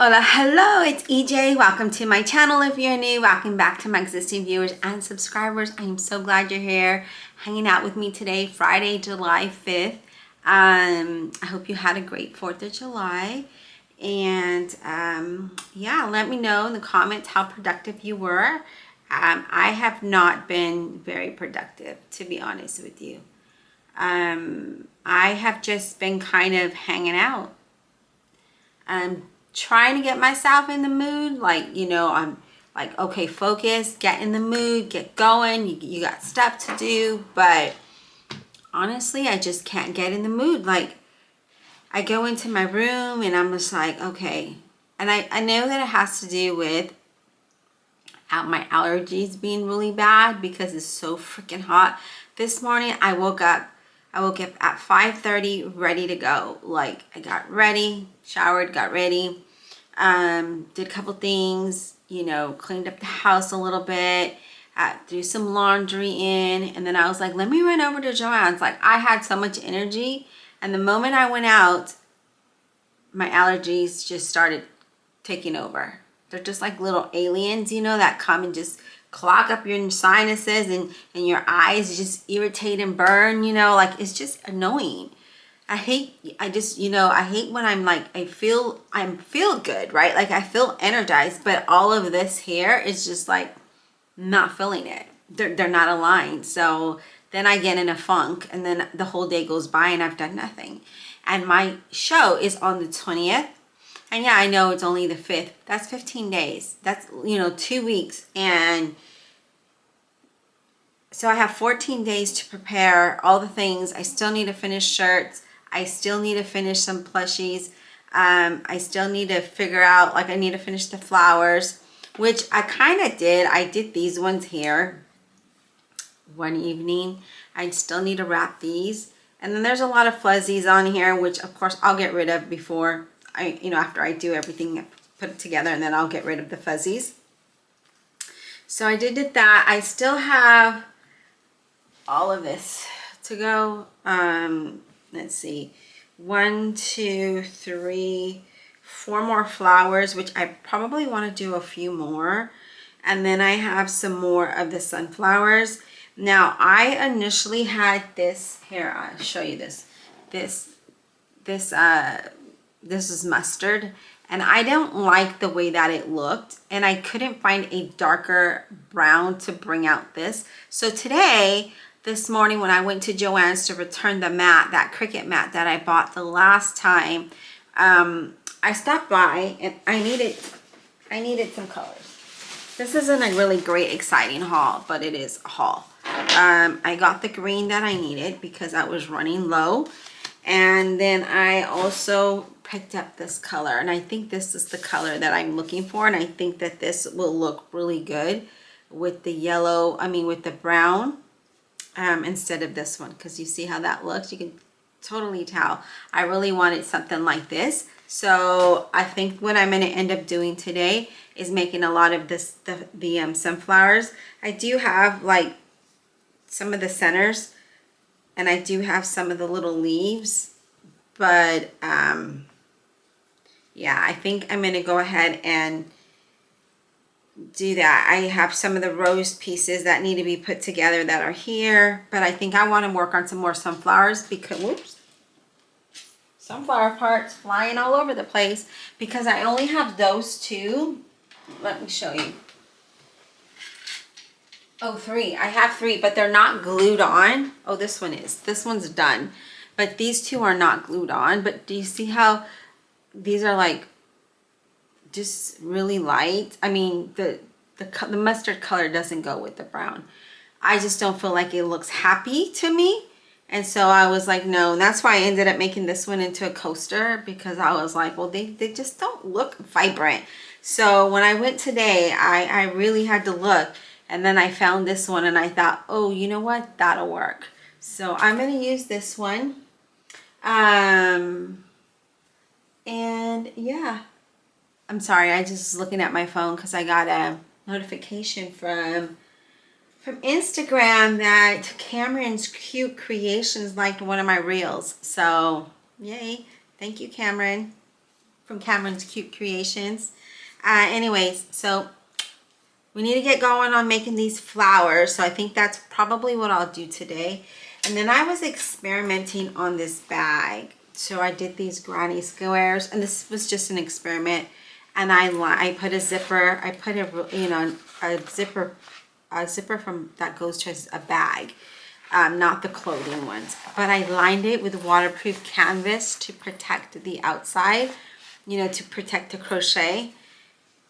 Hola, hello, it's EJ. Welcome to my channel if you're new. Welcome back to my existing viewers and subscribers. I am so glad you're here hanging out with me today, Friday, July 5th. I hope you had a great 4th of July. And yeah, let me know in the comments how productive you were. I have not been very productive, to be honest with you. I have just been kind of hanging out. Trying to get myself in the mood, like, you know, I'm like, okay, focus, get in the mood, get going, you got stuff to do. But honestly, I just can't get in the mood. Like, I go into my room and I'm just like, okay. And I know that it has to do with my allergies being really bad because it's so freaking hot. This morning I woke up at 5:30 ready to go. Like, I got ready, showered, got ready, did a couple things, you know, cleaned up the house a little bit, threw some laundry in, and then I was like, let me run over to Joann's. Like, I had so much energy, and the moment I went out, my allergies just started taking over. They're just like little aliens, you know, that come and just clog up your sinuses and your eyes just irritate and burn, you know, like, it's just annoying. I hate when I'm like, I feel good, right? Like, I feel energized, but all of this here is just like not feeling it. They're not aligned. So then I get in a funk, and then the whole day goes by and I've done nothing. And my show is on the 20th. And yeah, I know it's only the 5th. That's 15 days. That's, you know, 2 weeks. And so I have 14 days to prepare all the things. I still need to finish shirts. I still need to finish some plushies. I still need to figure out, like, I need to finish the flowers, which I kind of did. I did these ones here one evening. I still need to wrap these. And then there's a lot of fuzzies on here, which of course I'll get rid of before after I do everything, put it together, and then I'll get rid of the fuzzies. So I did that. I still have all of this to go. Let's see, 1, 2, 3, 4 more flowers, which I probably want to do a few more. And then I have some more of the sunflowers. Now, I initially had this here. I'll show you this. This is mustard, and I don't like the way that it looked, and I couldn't find a darker brown to bring out this. So today, this morning, when I went to Joann's to return the mat, that Cricut mat that I bought the last time, I stopped by and I needed some colors. This isn't a really great exciting haul, but it is a haul. I got the green that I needed because I was running low. And then I also picked up this color, and I think this is the color that I'm looking for, and I think that this will look really good with the yellow, with the brown, instead of this one, because you see how that looks. You can totally tell I really wanted something like this. So I think what I'm going to end up doing today is making a lot of this, the sunflowers. I do have like some of the centers, and I do have some of the little leaves, but yeah, I think I'm going to go ahead and do that. I have some of the rose pieces that need to be put together that are here, but I think I want to work on some more sunflowers because, whoops, sunflower parts flying all over the place, because I only have those two. Let me show you. Oh, 3. I have 3, but they're not glued on. Oh, this one is. This one's done. But these 2 are not glued on. But do you see how these are like just really light? I mean, the mustard color doesn't go with the brown. I just don't feel like it looks happy to me. And so I was like, no. And that's why I ended up making this one into a coaster, because I was like, well, they just don't look vibrant. So when I went today, I really had to look. And then I found this one and I thought, oh, you know what? That'll work. So I'm going to use this one. And yeah, I'm sorry. I just was looking at my phone because I got a notification from Instagram that Cameron's Cute Creations liked one of my reels. So yay. Thank you, Cameron. from Cameron's Cute Creations. Anyways, so we need to get going on making these flowers. So I think that's probably what I'll do today. And then I was experimenting on this bag. So I did these granny squares, and this was just an experiment. And I put a zipper. I put a zipper from that goes to a bag, not the clothing ones. But I lined it with waterproof canvas to protect the outside, to protect the crochet.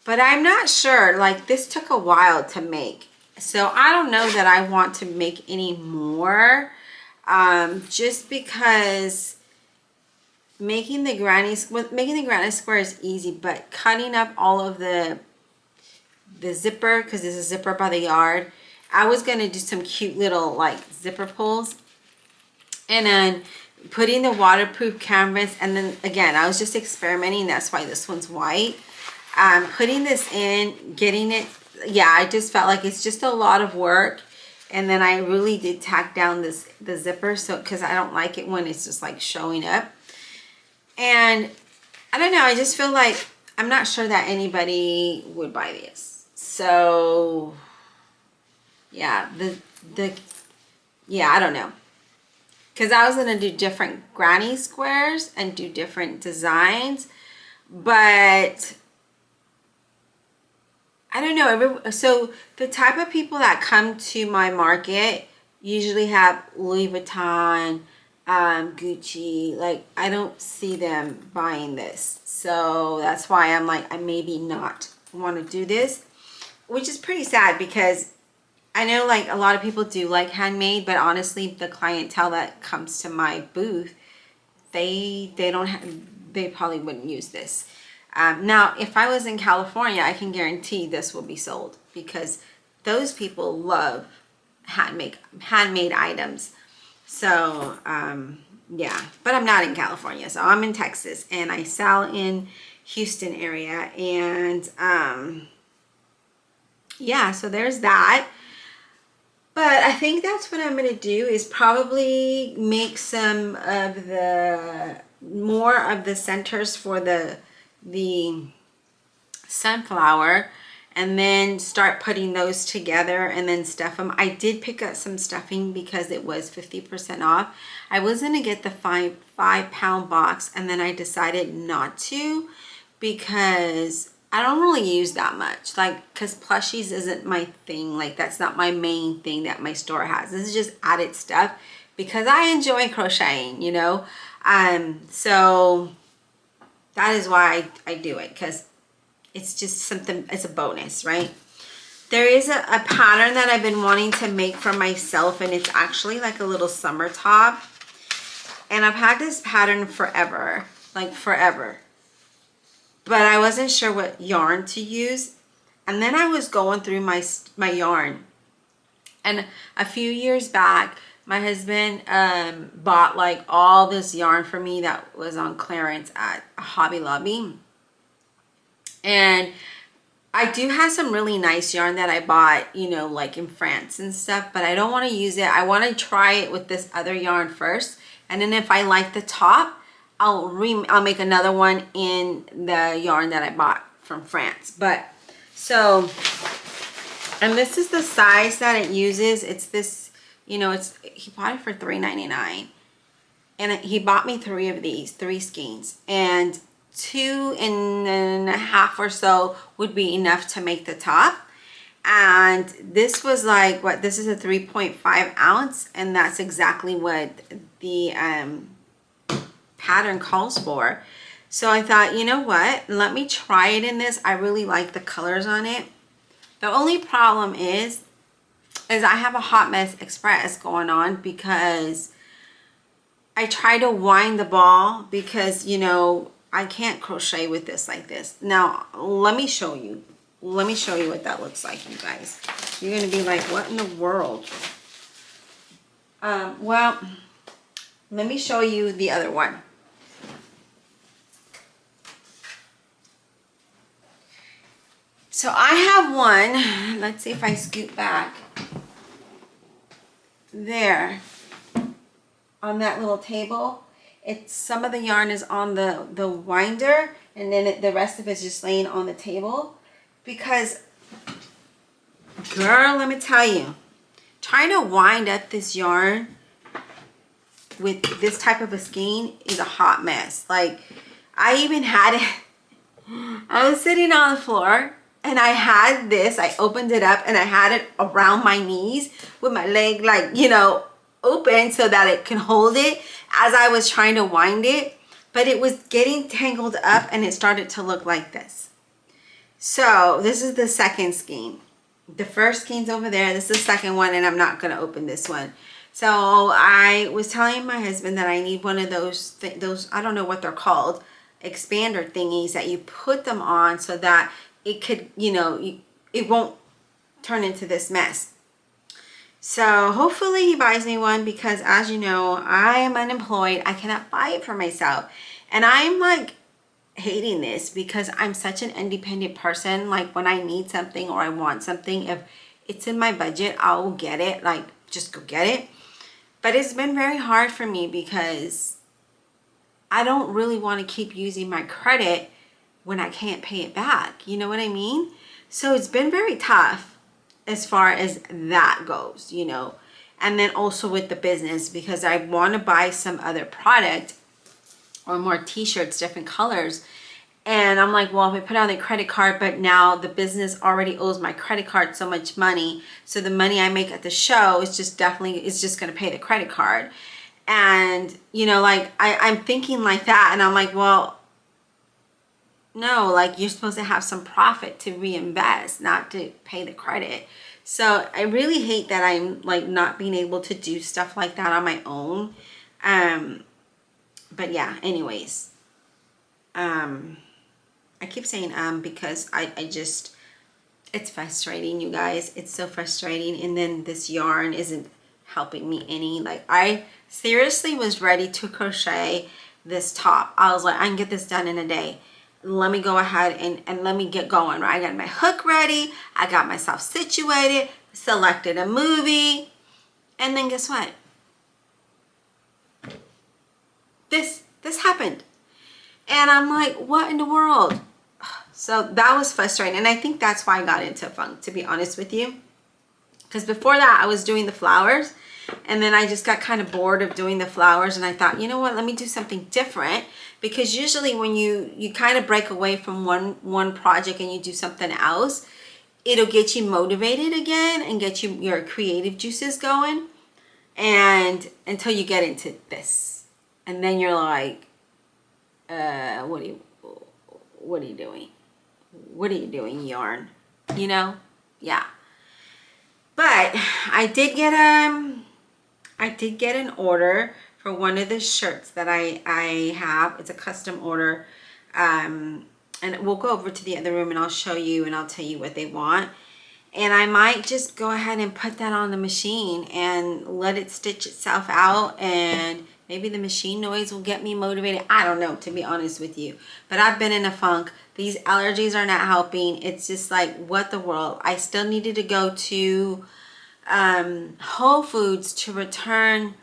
But I'm not sure, like this took a while to make. So I don't know that I want to make any more, just because making the granny square is easy, but cutting up all of the zipper, because there's a zipper by the yard, I was going to do some cute little like zipper pulls, and then putting the waterproof canvas, and then again I was just experimenting, that's why this one's white. Putting this in, getting it, yeah, I just felt like it's just a lot of work. And then I really did tack down the zipper, so because I don't like it when it's just like showing up. And I don't know, I just feel like I'm not sure that anybody would buy this. So yeah, I don't know, because I was gonna do different granny squares and do different designs, but I don't know. So the type of people that come to my market usually have Louis Vuitton, Gucci. Like I don't see them buying this, so that's why I'm like, I maybe not want to do this, which is pretty sad, because I know like a lot of people do like handmade, but honestly the clientele that comes to my booth, they probably wouldn't use this. Now, if I was in California, I can guarantee this will be sold, because those people love handmade items. So, yeah, but I'm not in California, so I'm in Texas, and I sell in Houston area, and yeah, so there's that. But I think that's what I'm going to do, is probably make some of more of the centers for the sunflower, and then start putting those together and then stuff them. I did pick up some stuffing because it was 50% off. I was gonna get the 5-pound box, and then I decided not to, because I don't really use that much, like, because plushies isn't my thing. Like that's not my main thing that my store has. This is just added stuff because I enjoy crocheting, so that is why I do it, because it's just something, it's a bonus, right? There is a pattern that I've been wanting to make for myself, and it's actually like a little summer top. And I've had this pattern forever, like forever. But I wasn't sure what yarn to use. And then I was going through my yarn. And a few years back, my husband bought like all this yarn for me that was on clearance at Hobby Lobby. And I do have some really nice yarn that I bought, like in France and stuff, but I don't want to use it. I want to try it with this other yarn first. And then if I like the top, I'll make another one in the yarn that I bought from France. But so, and this is the size that it uses. It's this, he bought it for $3.99, and he bought me 3 of these, 3 skeins, and 2.5 or so would be enough to make the top. And this was like, this is a 3.5 ounce, and that's exactly what the pattern calls for. So I thought, you know what, let me try it in this. I really like the colors on it. The only problem is I have a hot mess express going on, because I try to wind the ball, because I can't crochet with this like this. Now let me show you what that looks like, you guys. You're gonna be like, what in the world? Well, let me show you the other one. So I have one, let's see if I scoot back. There, on that little table, some of the yarn is on the winder, and then the rest of it's just laying on the table. Because, girl, let me tell you, trying to wind up this yarn with this type of a skein is a hot mess. Like, I even had it, I was sitting on the floor and I had this, I opened it up and I had it around my knees with my leg, like, you know, open so that it can hold it as I was trying to wind it. But it was getting tangled up and it started to look like this. So this is the second skein. The first skein's over there. This is the second one, and I'm not going to open this one. So I was telling my husband that I need one of those, I don't know what they're called, expander thingies that you put them on so that it could, you know, it won't turn into this mess. So hopefully he buys me one, because as you know, I am unemployed. I cannot buy it for myself. And I'm like hating this because I'm such an independent person. Like, when I need something or I want something, if it's in my budget, I will get it. Like, just go get it. But it's been very hard for me because I don't really want to keep using my credit when I can't pay it back. You know what I mean? So it's been very tough as far as that goes, you know. And then also with the business, because I want to buy some other product or more t-shirts, different colors. And I'm like, well, if I put on the credit card, but now the business already owes my credit card so much money. So the money I make at the show is just definitely, it's just going to pay the credit card. And, you know, like I'm thinking like that. And I'm like, well, no, like you're supposed to have some profit to reinvest, not to pay the credit. So I really hate that I'm like not being able to do stuff like that on my own. But yeah, anyways, I keep saying because I just, it's frustrating, you guys. It's so frustrating. And then this yarn isn't helping me any. Like, I seriously was ready to crochet this top. I was like, I can get this done in a day. Let me go ahead and let me get going, right? I got my hook ready. I got myself situated, selected a movie. And then guess what? This happened. And I'm like, what in the world? So that was frustrating. And I think that's why I got into funk, to be honest with you. Because before that, I was doing the flowers. And then I just got kind of bored of doing the flowers. And I thought, you know what, let me do something different. Because usually when you kind of break away from one project and you do something else, it'll get you motivated again and get your creative juices going. And until you get into this. And then you're like, what are you doing? What are you doing, yarn? You know? Yeah. But I did get an order for one of the shirts that I have. It's a custom order. And we'll go over to the other room and I'll show you and I'll tell you what they want. And I might just go ahead and put that on the machine and let it stitch itself out, and maybe the machine noise will get me motivated. I don't know, to be honest with you. But I've been in a funk. These allergies are not helping. It's just like, what the world? I still needed to go to Whole Foods to return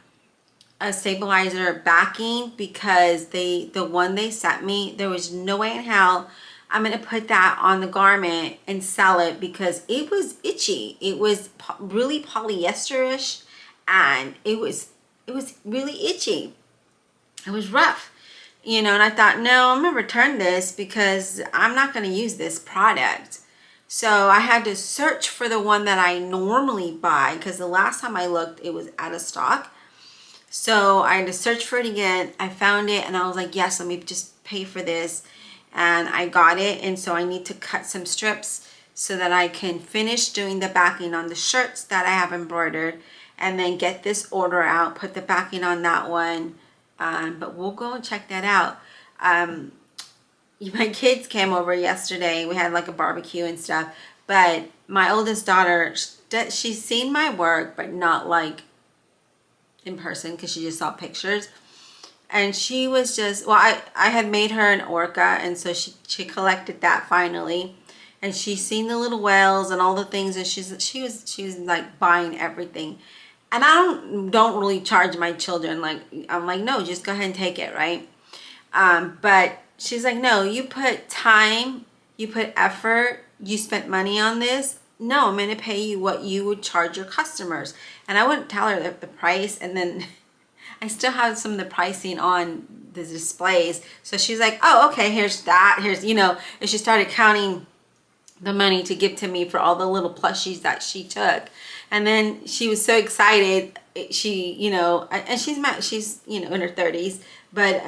a stabilizer backing, because the one they sent me, there was no way in hell I'm going to put that on the garment and sell it, because it was itchy. It was really polyester-ish, and it was really itchy. It was rough, you know, and I thought, no, I'm going to return this because I'm not going to use this product. So I had to search for the one that I normally buy, because the last time I looked, it was out of stock. So I had to search for it again. I found it and I was like, yes, let me just pay for this. And I got it. And so I need to cut some strips so that I can finish doing the backing on the shirts that I have embroidered, and then get this order out, put the backing on that one. But we'll go and check that out. My kids came over yesterday. We had like a barbecue and stuff. But my oldest daughter, she's seen my work, but not like in person, because she just saw pictures. And she was just, well, I had made her an Orca, and so she collected that finally. And she's seen the little whales and all the things, and she was like buying everything. And I don't really charge my children. Like, I'm like, no, just go ahead and take it, right? But she's like, no, you put time, you put effort, you spent money on this. No, I'm going to pay you what you would charge your customers. And I wouldn't tell her the price. And then I still have some of the pricing on the displays. So she's like, oh, okay, here's that. Here's, you know, and she started counting the money to give to me for all the little plushies that she took. And then she was so excited. She, you know, and she's, you know, in her 30s, but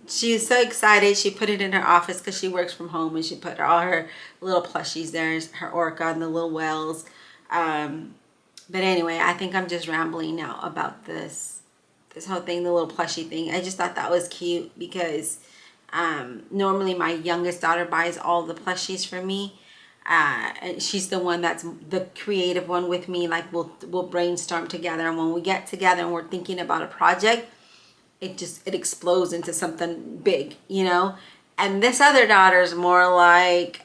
she was so excited. She put it in her office because she works from home, and she put all her little plushies there, her Orca and the little whales. But anyway, I think I'm just rambling now about this whole thing, the little plushie thing. I just thought that was cute because normally my youngest daughter buys all the plushies for me. And she's the one that's the creative one with me. Like we'll brainstorm together, and when we get together and we're thinking about a project, it explodes into something big, you know. And this other daughter's more like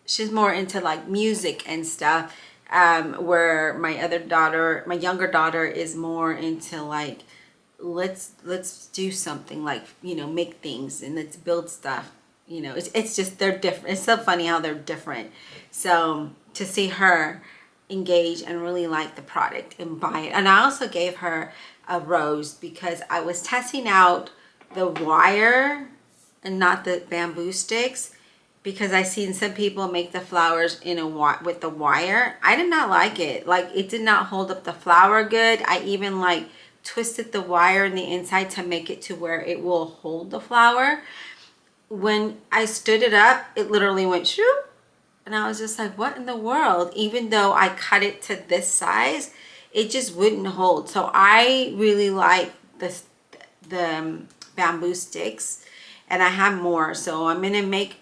she's more into like music and stuff, where my younger daughter is more into like let's do something, like, you know, make things and let's build stuff. You know, it's just, they're different. It's so funny how they're different. So to see her engage and really like the product and buy it. And I also gave her a rose because I was testing out the wire and not the bamboo sticks, because I seen some people make the flowers with the wire. I did not like it. Like, it did not hold up the flower good. I even like twisted the wire in the inside to make it to where it will hold the flower. When I stood it up, it literally went shoop, and I was just like, what in the world? Even though I cut it to this size, it just wouldn't hold. So I really like the bamboo sticks, and I have more. So I'm gonna make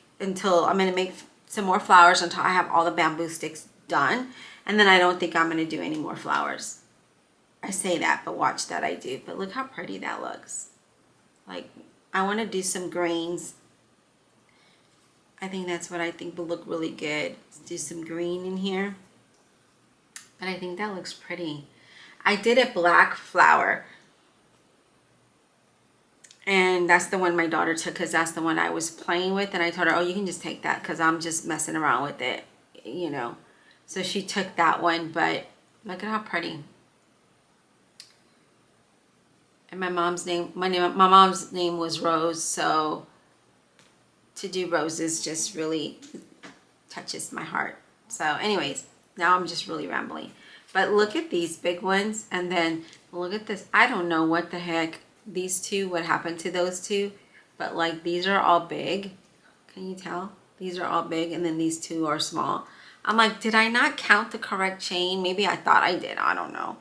some more flowers until I have all the bamboo sticks done, and then I don't think I'm gonna do any more flowers. I say that, but watch that I do. But look how pretty that looks. Like, I want to do some greens. I think that's what I think will look really good. Let's do some green in here. But I think that looks pretty. I did a black flower. And that's the one my daughter took because that's the one I was playing with. And I told her, oh, you can just take that because I'm just messing around with it, you know. So she took that one, but look at how pretty. And my mom's name was Rose, so to do roses just really touches my heart. So anyways, now I'm just really rambling. But look at these big ones, and then look at this. I don't know what the heck these two, what happened to those two, but like these are all big. Can you tell? These are all big, and then these two are small. I'm like, did I not count the correct chain? Maybe I thought I did. I don't know.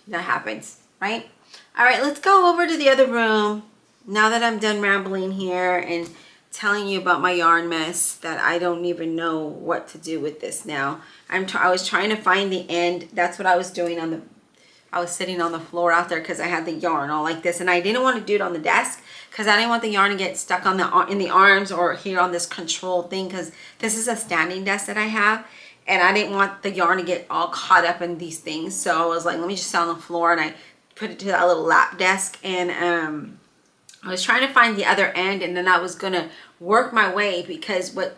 That happens, right? All right, let's go over to the other room. Now that I'm done rambling here and telling you about my yarn mess that I don't even know what to do with this now. I was trying to find the end. That's what I was doing I was sitting on the floor out there because I had the yarn all like this, and I didn't want to do it on the desk because I didn't want the yarn to get stuck on in the arms or here on this control thing, because this is a standing desk that I have, and I didn't want the yarn to get all caught up in these things. So I was like, let me just sit on the floor, and I put it to that little lap desk, and I was trying to find the other end, and then I was gonna work my way, because the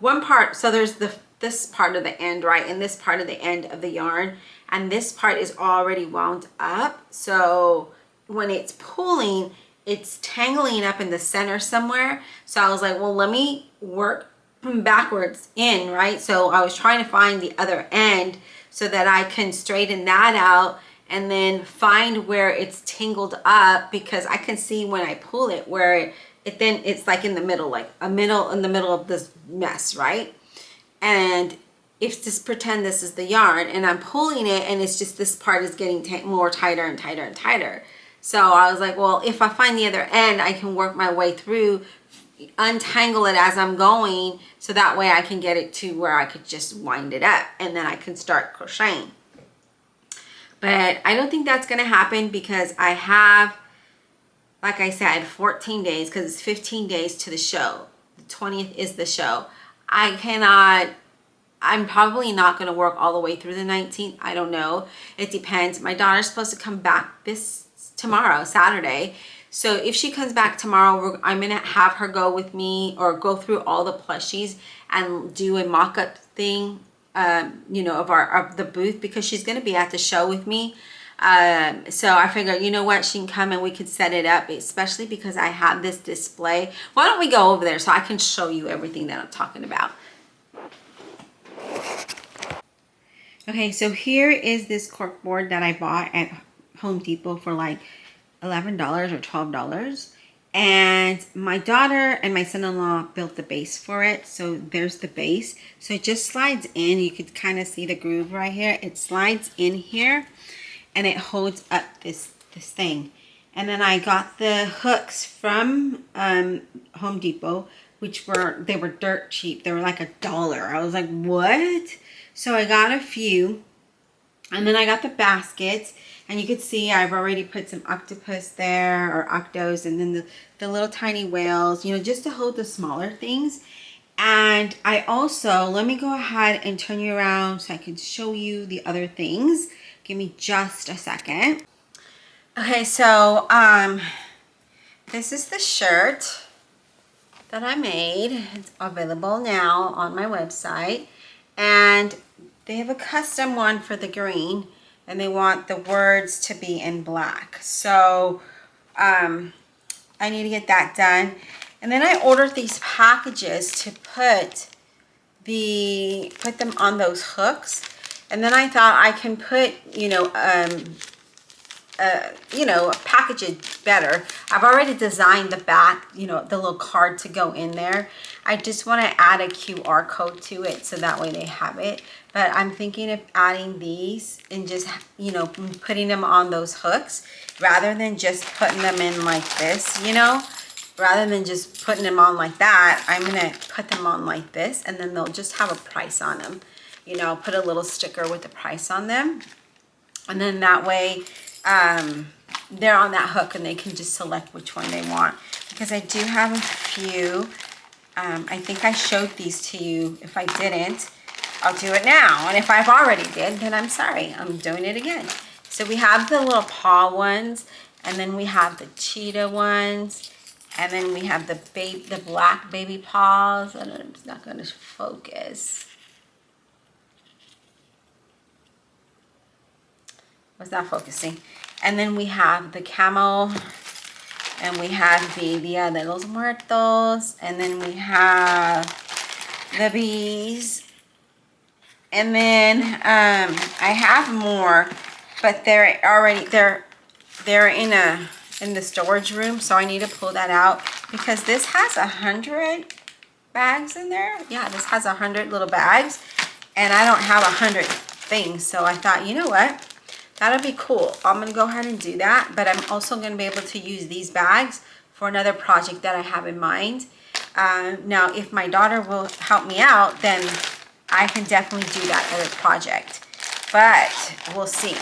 one part, so there's this part of the end, right, and this part of the end of the yarn, and this part is already wound up. So when it's pulling, it's tangling up in the center somewhere. So I was like, well, let me work backwards in, right? So I was trying to find the other end so that I can straighten that out and then find where it's tangled up, because I can see when I pull it where it's like in the middle, like in the middle of this mess, right? And if just pretend this is the yarn and I'm pulling it, and it's just this part is getting more tighter and tighter and tighter. So I was like, well, if I find the other end, I can work my way through, untangle it as I'm going, so that way I can get it to where I could just wind it up, and then I can start crocheting. But I don't think that's going to happen, because I have, like I said, 14 days, because it's 15 days to the show. The 20th is the show. I'm probably not going to work all the way through the 19th. I don't know. It depends. My daughter's supposed to come back this tomorrow, Saturday. So if she comes back tomorrow, I'm gonna have her go with me or go through all the plushies and do a mock-up thing, you know, of the booth, because she's gonna be at the show with me. So I figured, you know what, she can come and we could set it up, especially because I have this display. Why don't we go over there so I can show you everything that I'm talking about. Okay, so here is this cork board that I bought at Home Depot for like $11 or $12. And my daughter and my son-in-law built the base for it. So there's the base. So it just slides in. You could kind of see the groove right here. It slides in here and it holds up this thing. And then I got the hooks from Home Depot, which they were dirt cheap. They were like $1. I was like, what? So I got a few, and then I got the baskets, and you could see I've already put some octopus there, or octos, and then the little tiny whales, you know, just to hold the smaller things. And I also, let me go ahead and turn you around so I can show you the other things. Give me just a second. Okay, so this is the shirt that I made. It's available now on my website. And they have a custom one for the green, and they want the words to be in black. So I need to get that done. And then I ordered these packages to put them on those hooks. And then I thought I can put, package it better. I've already designed the back, you know, the little card to go in there. I just want to add a QR code to it so that way they have it. But I'm thinking of adding these and just, you know, putting them on those hooks rather than just putting them in like this, you know. Rather than just putting them on like that, I'm going to put them on like this, and then they'll just have a price on them. You know, put a little sticker with the price on them. And then that way, they're on that hook and they can just select which one they want. Because I do have a few. I think I showed these to you. If I didn't, I'll do it now. And if I've already did, then I'm sorry. I'm doing it again. So we have the little paw ones, and then we have the cheetah ones, and then we have the black baby paws. And it's not going to focus. Was not focusing. And then we have the camel, and we have the Dia de los Muertos, and then we have the bees, and then I have more, but they're in the storage room, so I need to pull that out because this has 100 bags in there. Yeah, this has 100 little bags, and I don't have 100 things, so I thought, you know what? That'll be cool. I'm going to go ahead and do that, but I'm also going to be able to use these bags for another project that I have in mind. Now, if my daughter will help me out, then I can definitely do that other project. But we'll see.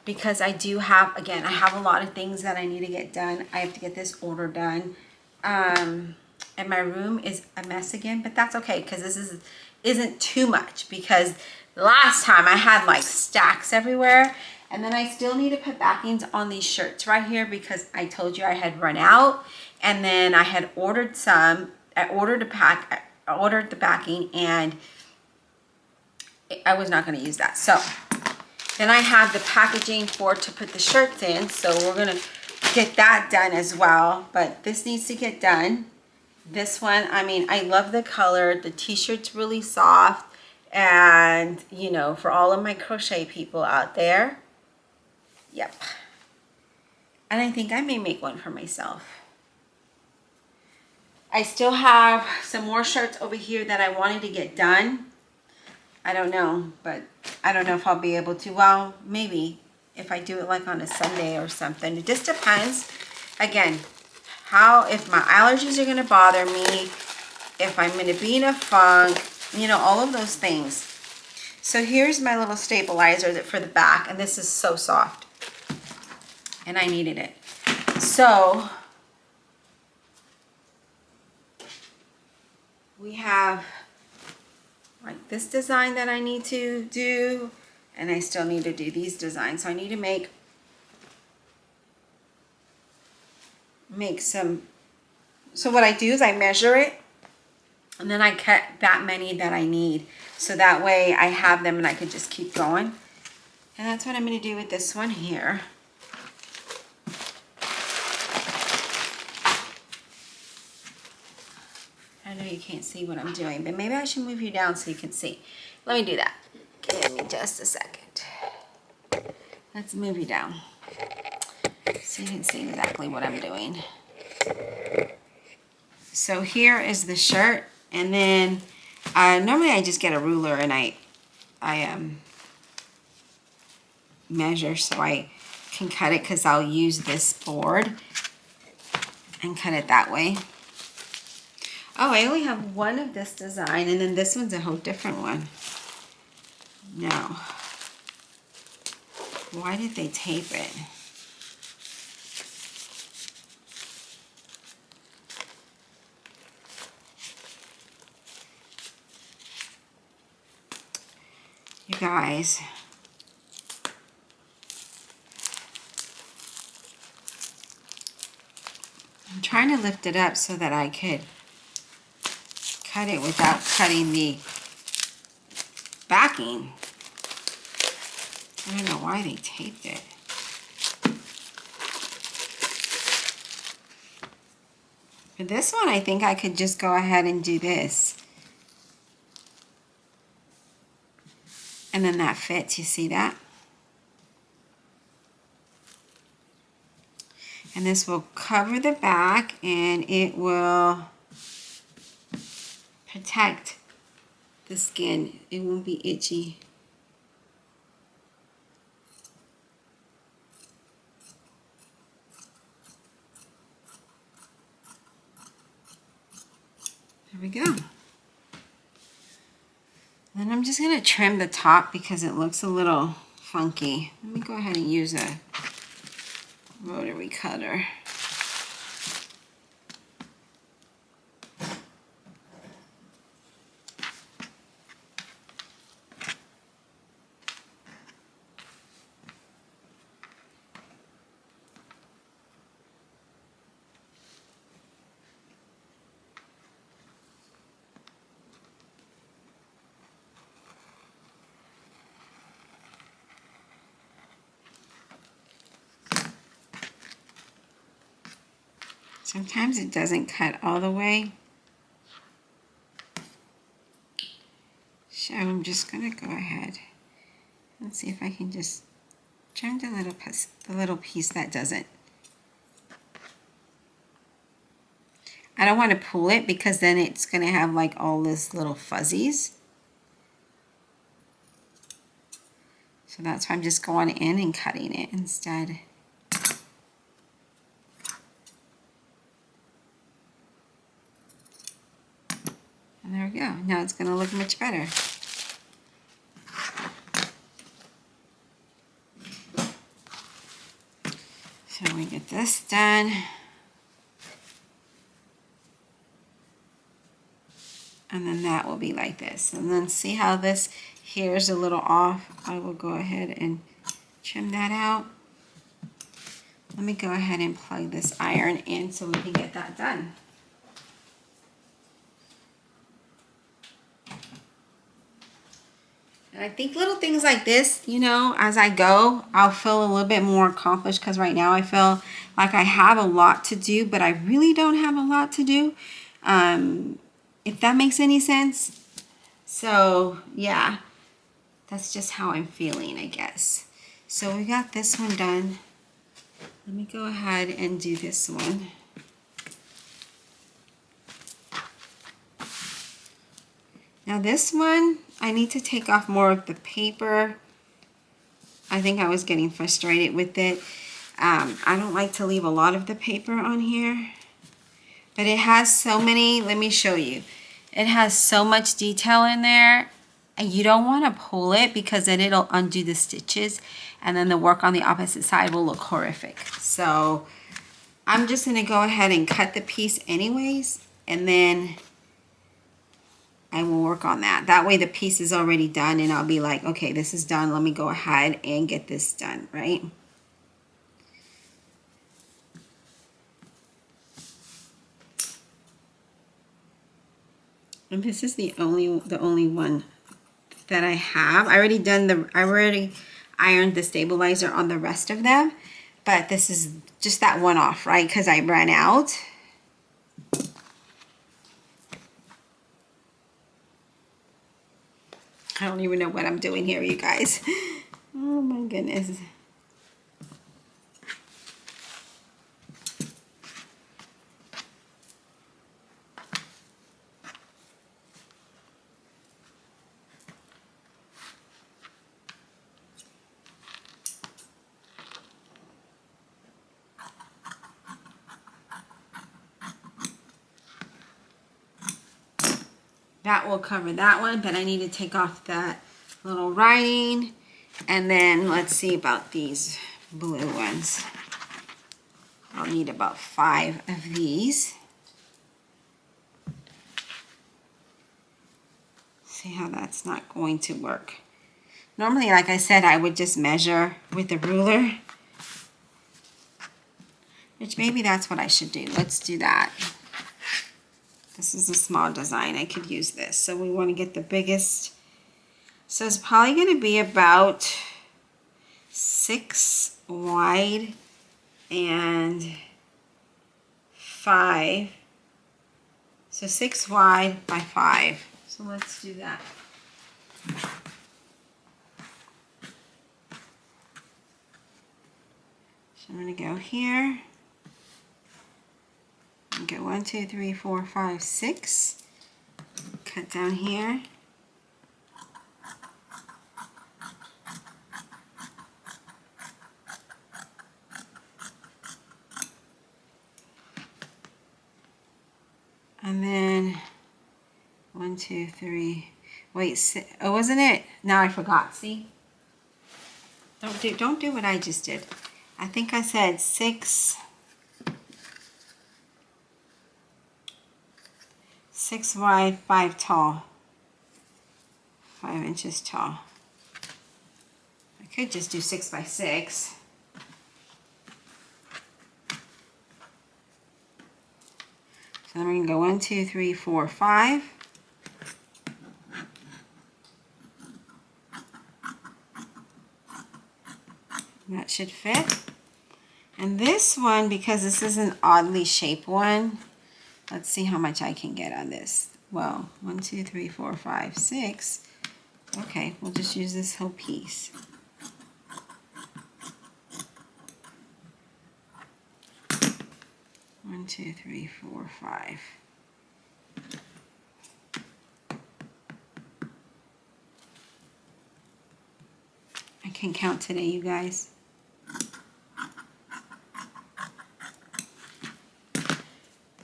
Because I do have, again, I have a lot of things that I need to get done. I have to get this order done. And my room is a mess again, but that's okay because this isn't too much, because last time I had like stacks everywhere. And then I still need to put backings on these shirts right here because I told you I had run out. And then I had ordered some. I ordered the backing, and I was not going to use that. So then I have the packaging to put the shirts in. So we're going to get that done as well. But this needs to get done. This one, I mean, I love the color. The t-shirt's really soft. And, you know, for all of my crochet people out there, yep. And I think I may make one for myself. I still have some more shirts over here that I wanted to get done. I don't know, but I don't know if I'll be able to. Well, maybe if I do it like on a Sunday or something. It just depends. Again, if my allergies are going to bother me, if I'm going to be in a funk, you know, all of those things. So here's my little stabilizer for the back, and this is so soft, and I needed it. So we have like this design that I need to do, and I still need to do these designs. So I need to make make some, so what I do is I measure it and then I cut that many that I need. So that way I have them and I could just keep going. And that's what I'm going to do with this one here. I know you can't see what I'm doing, but maybe I should move you down so you can see. Let me do that. Give me just a second. Let's move you down so you can see exactly what I'm doing. So here is the shirt, and then normally I just get a ruler and I measure so I can cut it, because I'll use this board and cut it that way. Oh, I only have one of this design, and then this one's a whole different one. No. Why did they tape it? You guys. I'm trying to lift it up so that I could cut it without cutting the backing. I don't know why they taped it. For this one, I think I could just go ahead and do this. And then that fits, you see that? And this will cover the back, and it will protect the skin. It won't be itchy. There we go. Then I'm just going to trim the top because it looks a little funky. Let me go ahead and use a rotary cutter. Sometimes it doesn't cut all the way. So I'm just going to go ahead and see if I can just trim the little piece that doesn't. I don't want to pull it because then it's going to have like all this little fuzzies. So that's why I'm just going in and cutting it instead. And there we go. Now it's going to look much better. So we get this done. And then that will be like this. And then see how this here is a little off? I will go ahead and trim that out. Let me go ahead and plug this iron in so we can get that done. And I think little things like this, you know, as I go, I'll feel a little bit more accomplished, because right now I feel like I have a lot to do, but I really don't have a lot to do, if that makes any sense. So, yeah, that's just how I'm feeling, I guess. So we got this one done. Let me go ahead and do this one. Now this one, I need to take off more of the paper. I think I was getting frustrated with it. I don't like to leave a lot of the paper on here. But it has so many, let me show you. It has so much detail in there. And you don't want to pull it because then it'll undo the stitches. And then the work on the opposite side will look horrific. So I'm just going to go ahead and cut the piece anyways. And then I will work on that. That way the piece is already done and I'll be like, okay, this is done. Let me go ahead and get this done, right? And this is the only one that I have. I already ironed the stabilizer on the rest of them, but this is just that one off, right? Because I ran out. I don't even know what I'm doing here, you guys. Oh my goodness. That will cover that one, but I need to take off that little writing. And then let's see about these blue ones. I'll need about 5 of these. See how that's not going to work. Normally, like I said, I would just measure with the ruler, which maybe that's what I should do. Let's do that. This is a small design. I could use this. So we want to get the biggest. So it's probably going to be about 6 wide and 5. So 6 wide by 5. So let's do that. So I'm going to go here. Go 1, 2, 3, 4, 5, 6. Cut down here. And then 1, 2, 3. Wait, oh, wasn't it? Now I forgot. See? Don't do what I just did. I think I said 6 wide, 5 tall. 5 inches tall. I could just do 6 by 6. So then we're going to go 1, 2, 3, 4, 5. That should fit. And this one, because this is an oddly shaped one, let's see how much I can get on this. Well, 1, 2, 3, 4, 5, 6. Okay, we'll just use this whole piece. One, 2, 3, 4, 5. I can count today, you guys.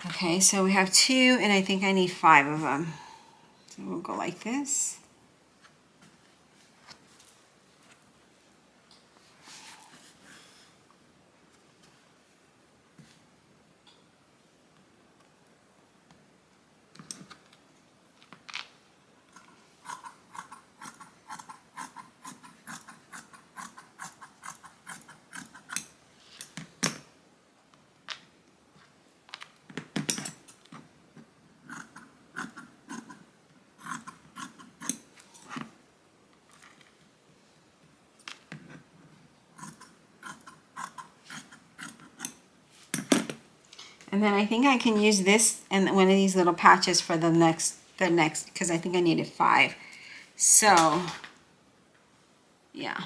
Okay, so we have 2, and I think I need 5 of them. So we'll go like this. And then I think I can use this and one of these little patches for the next, because I think I needed 5. So, yeah.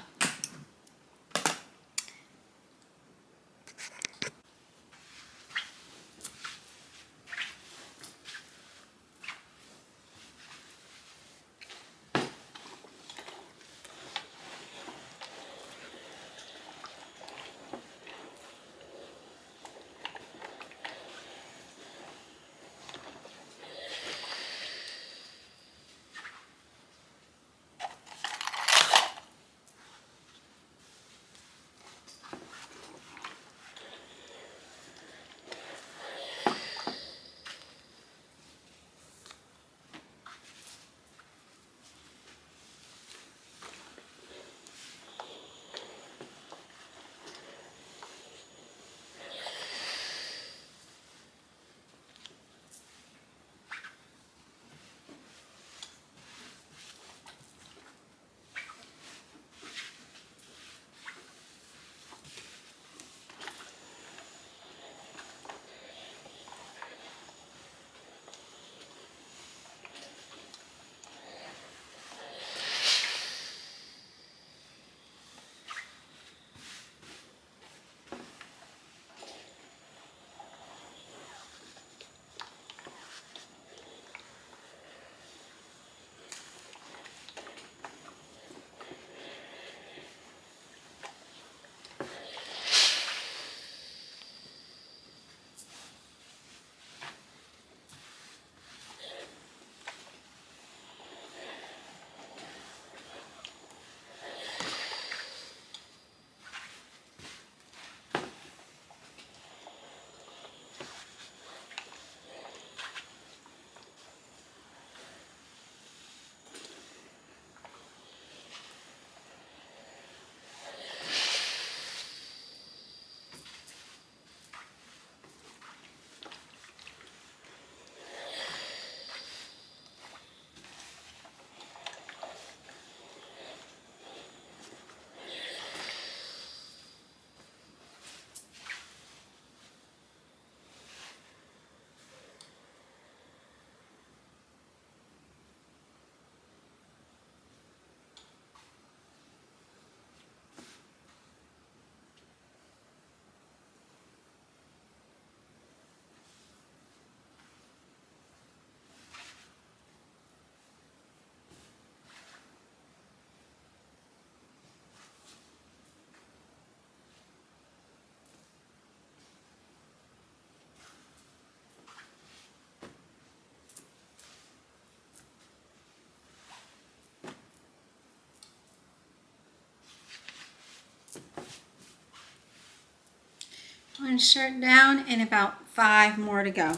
one shirt down and about 5 more to go.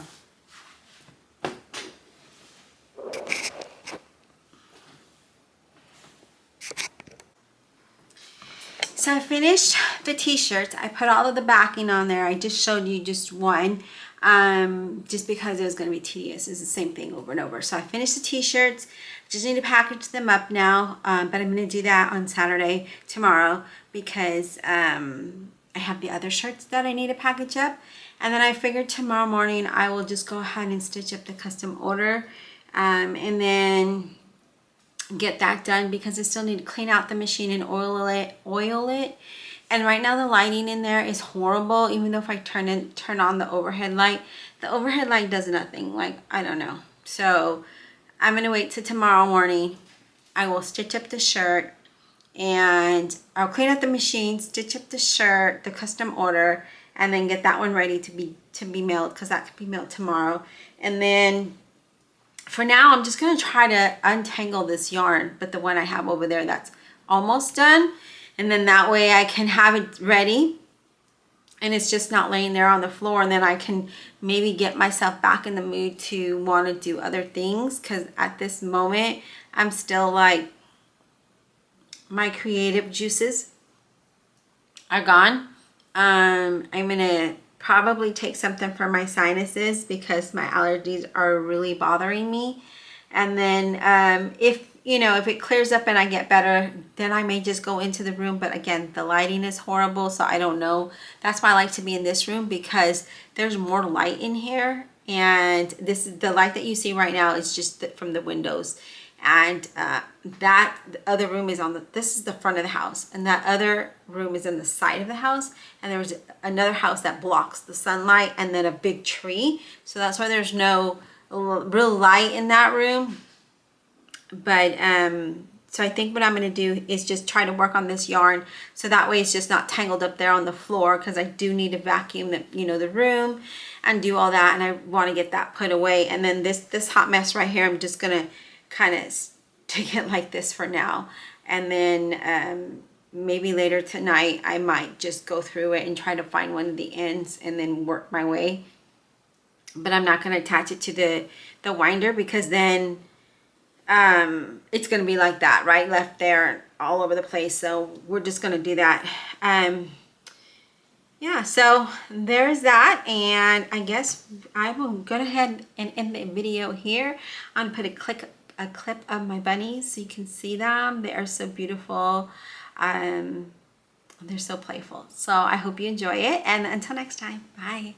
So I finished the t-shirts. I put all of the backing on there. I just showed you just one, just because it was going to be tedious. It's the same thing over and over. So I finished the t-shirts. Just need to package them up now, but I'm going to do that on Saturday, tomorrow, because I have the other shirts that I need to package up. And then I figured tomorrow morning I will just go ahead and stitch up the custom order, and then get that done, because I still need to clean out the machine and oil it. And right now the lighting in there is horrible. Even though if I turn on the overhead light does nothing. Like, I don't know. So I'm gonna wait till tomorrow morning. I will stitch up the shirt, and I'll clean out the machine, stitch up the shirt, the custom order, and then get that one ready to be mailed, because that could be mailed tomorrow. And then for now, I'm just going to try to untangle this yarn, but the one I have over there, that's almost done. And then that way I can have it ready, and it's just not laying there on the floor. And then I can maybe get myself back in the mood to want to do other things, because at this moment, I'm still like, my creative juices are gone. I'm going to probably take something for my sinuses, because my allergies are really bothering me. And then if it clears up and I get better, then I may just go into the room. But again, the lighting is horrible, so I don't know. That's why I like to be in this room, because there's more light in here. And this is the light that you see right now is just from the windows. And that other room is this is the front of the house, and that other room is in the side of the house, and there's another house that blocks the sunlight, and then a big tree. So that's why there's no real light in that room. But so I think what I'm going to do is just try to work on this yarn, so that way it's just not tangled up there on the floor, because I do need to vacuum the room and do all that, and I want to get that put away. And then this hot mess right here, I'm just going to kind of take it like this for now, and then maybe later tonight I might just go through it and try to find one of the ends and then work my way. But I'm not going to attach it to the winder, because then it's going to be like that, right, left there all over the place. So we're just going to do that. Yeah, so there's that, and I guess I will go ahead and end the video here. I'm going to put a clip of my bunnies so you can see them. They are so beautiful. They're so playful. So I hope you enjoy it, and until next time, bye.